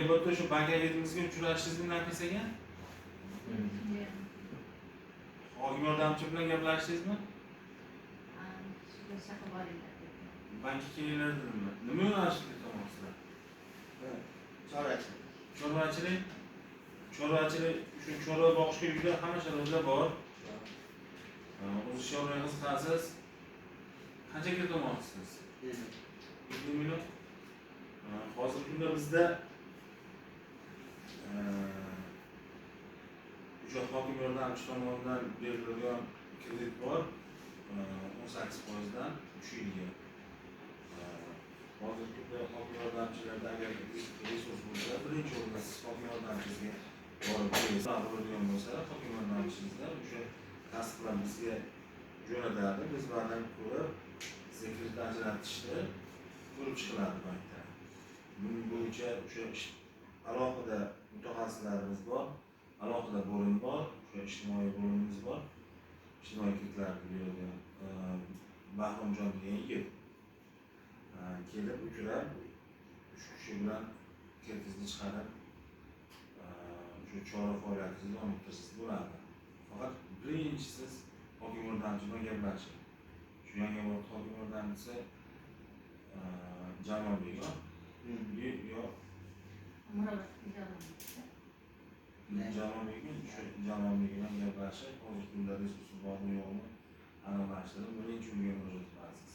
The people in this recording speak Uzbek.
Yunusobodda shu bankagetimizga uchrashdingizmi Nafis aka? Hokim yordamchi bilan gaplashdingizmi? Banka kelinglar dedimmi? Nima yo'nalishda ketyapsizlar? Chorvachilik. Chorvachilik, shu chorva boqishga uyda hamma sharoitlar bor. O'zi chorvaga qiziqasiz. Qancha ketmoqchisiz? 7 million. Hozirgi kunda bizda o'sha hokim yordamchi tomonidan beriladigan kredit bor. 18%dan 3 yilga. Hozirgi kunda hokim yordamchilarda agar resurs bo'lsa, birinchi o'rinda siz hokim yordamchisiga borib bo'ladigan bo'lsa, hokim yordamchingizdan o'sha tasdiqlar bizga jo'natadi. Biz ulardan ko'rib, sizga kredit ajratishni ko'rib chiqiladi bankda. Buning bo'yicha o'sha alohida mutaxassislarimiz bor, alohida bo'lim bor, o'sha ijtimoiy bo'limimiz bor. Ijtimoiy kreditlarni beradigan Bahromjon degan yigit kelib uchrab, shu kishi bilan kreditingizni chiqarib, shu chora faoliyatingizni davom ettirsangiz bo'ladi. Faqat birinchi siz hokim yordamchi bilan gaplashing. Shu Yangiobod hokim yordamchisi Jalolbek yo Jalolbekmi? Shu Jalolbek bilan gaplashib, hozirgi kunda resursi bormi yo'qmi aniqlashtirib, birinchi unga murojaat qilasiz.